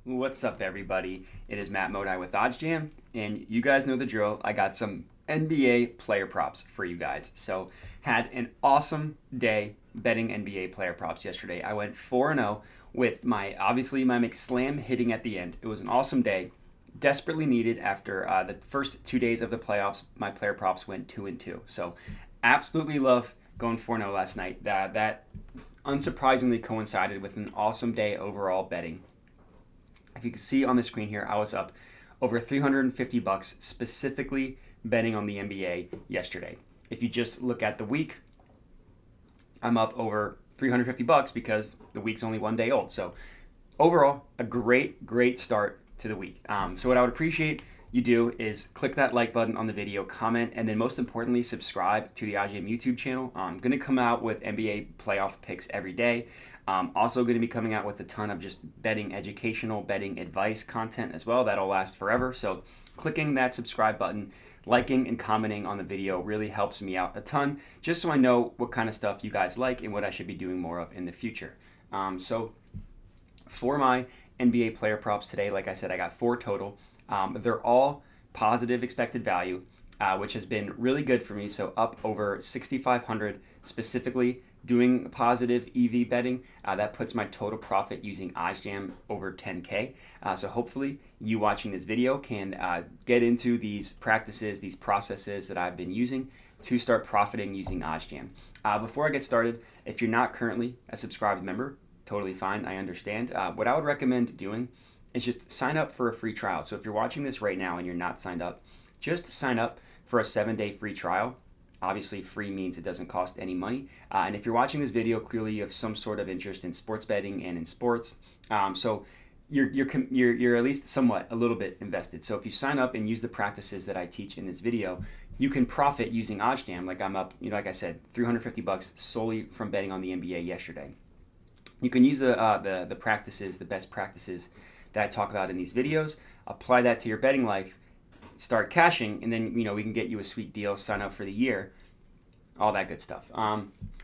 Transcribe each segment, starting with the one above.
What's up, everybody? It is Matt Modi with OddsJam, and you guys know the drill. I got some NBA player props for you guys. So, had an awesome day betting NBA player props yesterday. I went 4-0 with my McSlam hitting at the end. It was an awesome day, desperately needed after the first 2 days of the playoffs. My player props went 2-2. So, absolutely love going 4-0 last night. That unsurprisingly coincided with an awesome day overall betting. If you can see on the screen here, I was up over $350 specifically betting on the NBA yesterday. If you just look at the week, I'm up over $350 because the week's only 1 day old. So overall, a great start to the week. So what I would appreciate you do is click that like button on the video, comment, and then most importantly, subscribe to the OddsJam YouTube channel. I'm going to come out with NBA playoff picks every day. Also going to be coming out with a ton of just educational betting advice content as well. That'll last forever. So clicking that subscribe button, liking and commenting on the video really helps me out a ton, just so I know what kind of stuff you guys like and what I should be doing more of in the future. So for my NBA player props today, like I said, I got 4 total. They're all positive expected value, which has been really good for me. So up over 6,500 specifically doing positive EV betting. That puts my total profit using OddsJam over 10K. So hopefully you watching this video can get into these practices, these processes that I've been using to start profiting using OddsJam. Before I get started, if you're not currently a subscribed member, totally fine, I understand. What I would recommend doing is just sign up for a free trial. So if you're watching this right now and you're not signed up, just sign up for a 7-day free trial. Obviously, free means it doesn't cost any money. And if you're watching this video, clearly you have some sort of interest in sports betting and in sports. So you're at least somewhat a little bit invested. So if you sign up and use the practices that I teach in this video, you can profit using OddsJam. Like I'm up, like I said, $350 solely from betting on the NBA yesterday. You can use the practices, the best practices that I talk about in these videos, apply that to your betting life, start cashing, and then we can get you a sweet deal, sign up for the year, all that good stuff.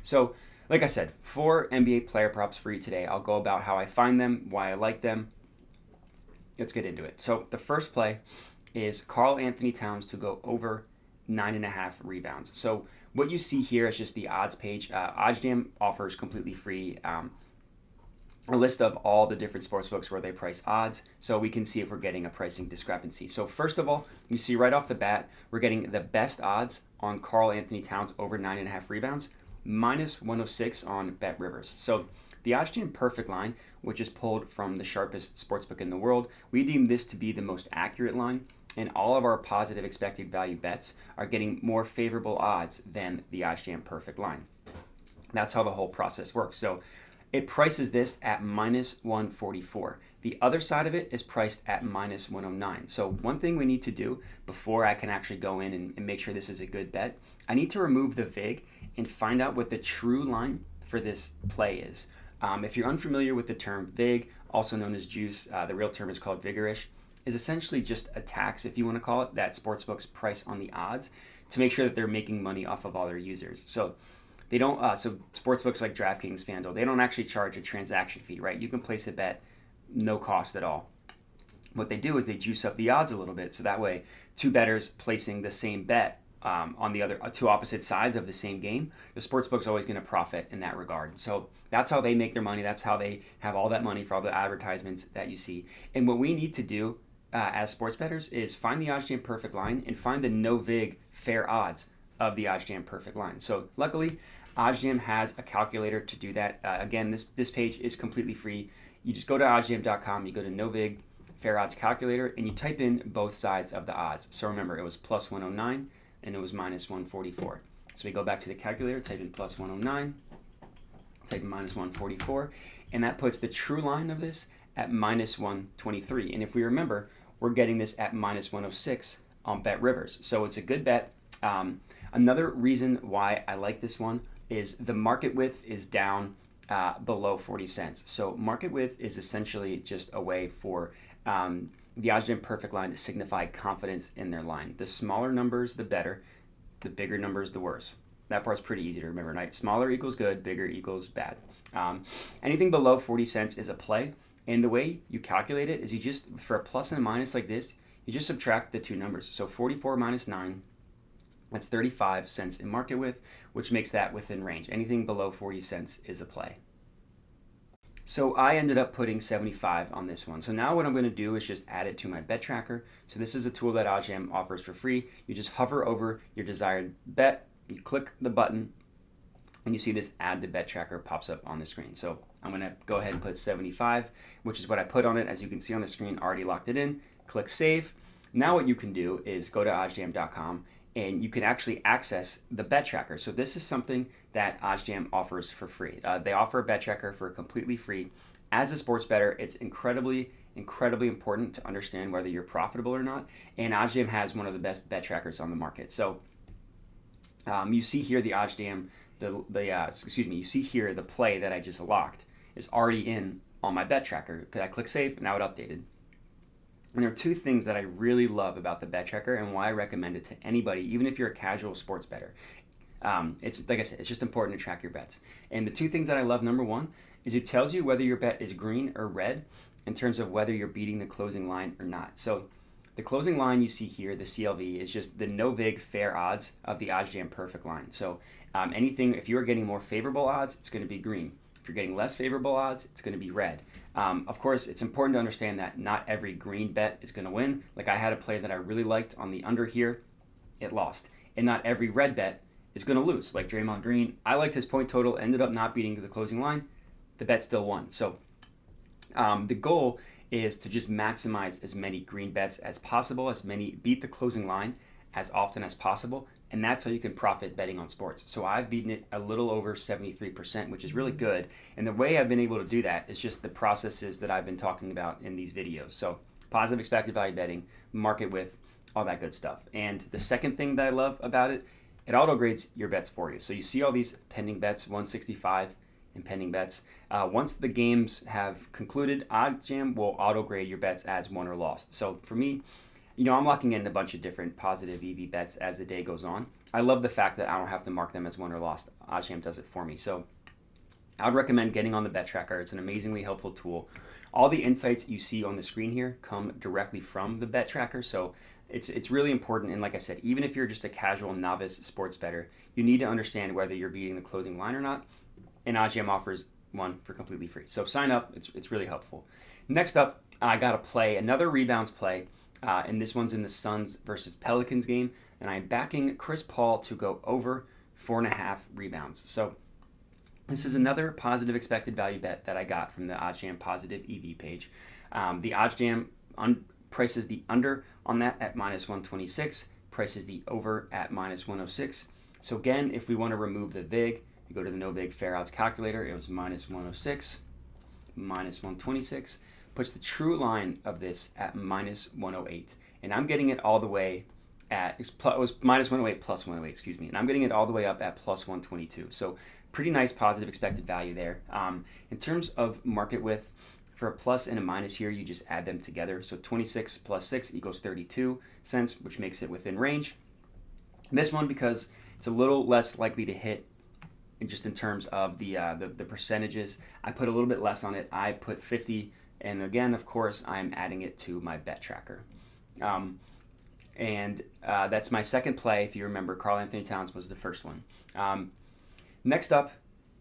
So like I said, 4 NBA player props for you today. I'll go about how I find them, why I like them. Let's get into it. So the first play is Karl Anthony Towns to go over 9.5 rebounds. So what you see here is just the odds page. OddsJam offers completely free a list of all the different sportsbooks where they price odds, so we can see if we're getting a pricing discrepancy. So first of all, you see right off the bat, we're getting the best odds on Karl Anthony Towns over 9.5 rebounds, minus 106 on BetRivers. So the OddsJam perfect line, which is pulled from the sharpest sportsbook in the world, we deem this to be the most accurate line, and all of our positive expected value bets are getting more favorable odds than the OddsJam perfect line. That's how the whole process works. So it prices this at minus 144. The other side of it is priced at minus 109. So one thing we need to do before I can actually go in and make sure this is a good bet, I need to remove the VIG and find out what the true line for this play is. If you're unfamiliar with the term VIG, also known as juice, the real term is called vigorish, is essentially just a tax, if you want to call it, that sportsbooks price on the odds to make sure that they're making money off of all their users. So they don't. So sportsbooks like DraftKings, FanDuel, they don't actually charge a transaction fee, right? You can place a bet, no cost at all. What they do is they juice up the odds a little bit, so that way, 2 bettors placing the same bet on the other 2 opposite sides of the same game, the sportsbook's always going to profit in that regard. So that's how they make their money. That's how they have all that money for all the advertisements that you see. And what we need to do as sports bettors is find the OddsJam perfect line and find the no vig fair odds of the OddsJam perfect line. So luckily, OddsJam has a calculator to do that. Again, this page is completely free. You just go to oddsjam.com, you go to NoVig Fair Odds Calculator, and you type in both sides of the odds. So remember, it was plus 109 and it was minus 144. So we go back to the calculator, type in plus 109, type in minus 144, and that puts the true line of this at minus 123. And if we remember, we're getting this at minus 106 on BetRivers. So it's a good bet. Another reason why I like this one is the market width is down below 40 cents. So market width is essentially just a way for the OddsJam perfect line to signify confidence in their line. The smaller numbers, the better. The bigger numbers, the worse. That part's pretty easy to remember, right? Smaller equals good, bigger equals bad. Anything below 40 cents is a play. And the way you calculate it is you just, for a plus and a minus like this, you just subtract the two numbers. So 44 minus 9, that's 35 cents in market width, which makes that within range. Anything below 40 cents is a play. So I ended up putting 75 on this one. So now what I'm going to do is just add it to my bet tracker. So this is a tool that OddsJam offers for free. You just hover over your desired bet, you click the button, and you see this add to bet tracker pops up on the screen. So I'm going to go ahead and put 75, which is what I put on it. As you can see on the screen, already locked it in. Click save. Now what you can do is go to oddsjam.com and you can actually access the bet tracker. So this is something that OddsJam offers for free. They offer a bet tracker for completely free. As a sports bettor, it's incredibly important to understand whether you're profitable or not. And OddsJam has one of the best bet trackers on the market. So you see here the OddsJam, you see here the play that I just locked is already in on my bet tracker. Because I click save, and now it updated. And there are two things that I really love about the bet tracker and why I recommend it to anybody, even if you're a casual sports bettor. It's like I said, it's just important to track your bets. And the two things that I love, number one, is it tells you whether your bet is green or red in terms of whether you're beating the closing line or not. So the closing line you see here, the CLV, is just the no vig fair odds of the OddsJam perfect line. So anything, if you're getting more favorable odds, it's going to be green. If you're getting less favorable odds, it's going to be red. Of course, it's important to understand that not every green bet is going to win. Like I had a play that I really liked on the under here, it lost. And not every red bet is going to lose. Like Draymond Green, I liked his point total, ended up not beating the closing line. The bet still won. So the goal is to just maximize as many green bets as possible, as many beat the closing line as often as possible. And that's how you can profit betting on sports. So I've beaten it a little over 73%, which is really good. And the way I've been able to do that is just the processes that I've been talking about in these videos. So positive expected value betting, market width, all that good stuff. And the second thing that I love about it, it auto grades your bets for you. So you see all these pending bets, 165 and pending bets. Once the games have concluded, OddsJam will auto grade your bets as won or lost. So for me, I'm locking in a bunch of different positive EV bets as the day goes on. I love the fact that I don't have to mark them as won or lost. OddsJam does it for me. So I would recommend getting on the bet tracker. It's an amazingly helpful tool. All the insights you see on the screen here come directly from the bet tracker. So it's really important. And like I said, even if you're just a casual novice sports bettor, you need to understand whether you're beating the closing line or not. And OddsJam offers one for completely free. So sign up. It's really helpful. Next up, I got to play another rebounds play. And this one's in the Suns versus Pelicans game. And I'm backing Chris Paul to go over 4.5 rebounds. So this is another positive expected value bet that I got from the OddsJam positive EV page. The OddsJam prices the under on that at minus 126, prices the over at minus 106. So again, if we want to remove the VIG, you go to the no VIG fair odds calculator. It was minus 106, minus 126. Puts the true line of this at minus 108. And I'm getting it all the way at, it was minus 108 plus 108, excuse me. And I'm getting it all the way up at plus 122. So pretty nice positive expected value there. In terms of market width, for a plus and a minus here, you just add them together. So 26 plus 6 equals 32 cents, which makes it within range. This one, because it's a little less likely to hit just in terms of the percentages, I put a little bit less on it. I put 50. And again, of course, I'm adding it to my bet tracker. That's my second play. If you remember, Karl Anthony Towns was the first one. Next up,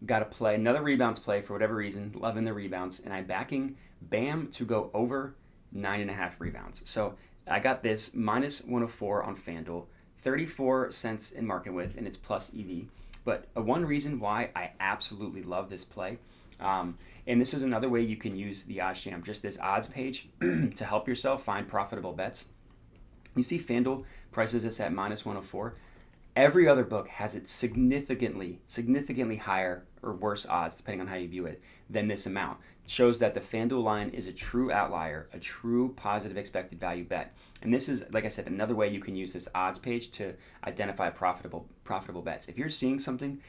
got to play another rebounds play for whatever reason, loving the rebounds, and I'm backing Bam to go over 9.5 rebounds. So I got this minus 104 on FanDuel, 34 cents in market width, and it's plus EV. But one reason why I absolutely love this play, and this is another way you can use the OddsJam, just this odds page, to help yourself find profitable bets. You see FanDuel prices this at minus 104. Every other book has it significantly higher or worse odds, depending on how you view it, than this amount. It shows that the FanDuel line is a true outlier, a true positive expected value bet. And this is, like I said, another way you can use this odds page to identify profitable bets. If you're seeing something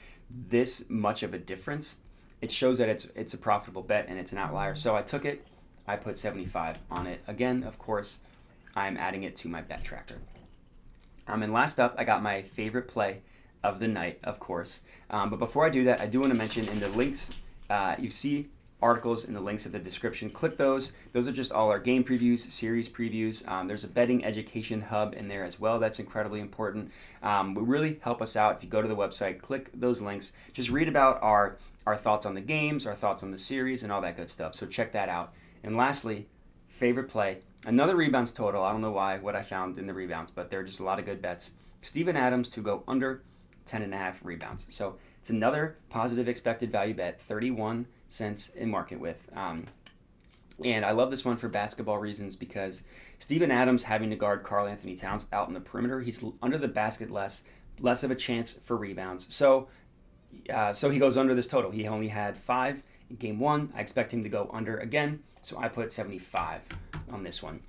this much of a difference, it shows that it's a profitable bet and it's an outlier. So I took it, I put 75 on it. Again, of course, I'm adding it to my bet tracker. And last up, I got my favorite play of the night, of course. But before I do that, I do want to mention in the links, you see articles and the links in the description. Click those. Those are just all our game previews, series previews. There's a betting education hub in there as well. That's incredibly important. Would really help us out if you go to the website, click those links. Just read about our thoughts on the games, our thoughts on the series, and all that good stuff. So check that out. And lastly, favorite play, another rebounds total. I don't know what I found in the rebounds, but there are just a lot of good bets. Steven Adams to go under 10.5 rebounds. So it's another positive expected value bet, 31 cents in market with. And I love this one for basketball reasons because Steven Adams having to guard Karl Anthony Towns out in the perimeter, he's under the basket less of a chance for rebounds. So he goes under this total. He only had 5 in game 1. I expect him to go under again, so I put 75 on this one.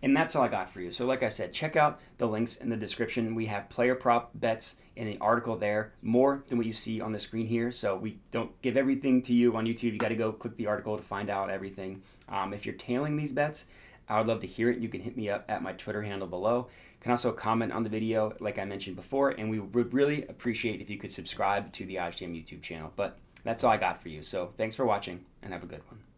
And that's all I got for you. So like I said, check out the links in the description. We have player prop bets in the article there, more than what you see on the screen here. So we don't give everything to you on YouTube. You got to go click the article to find out everything. If you're tailing these bets, I would love to hear it. You can hit me up at my Twitter handle below. You can also comment on the video like I mentioned before, and we would really appreciate if you could subscribe to the OddsJam YouTube channel. But that's all I got for you. So thanks for watching, and have a good one.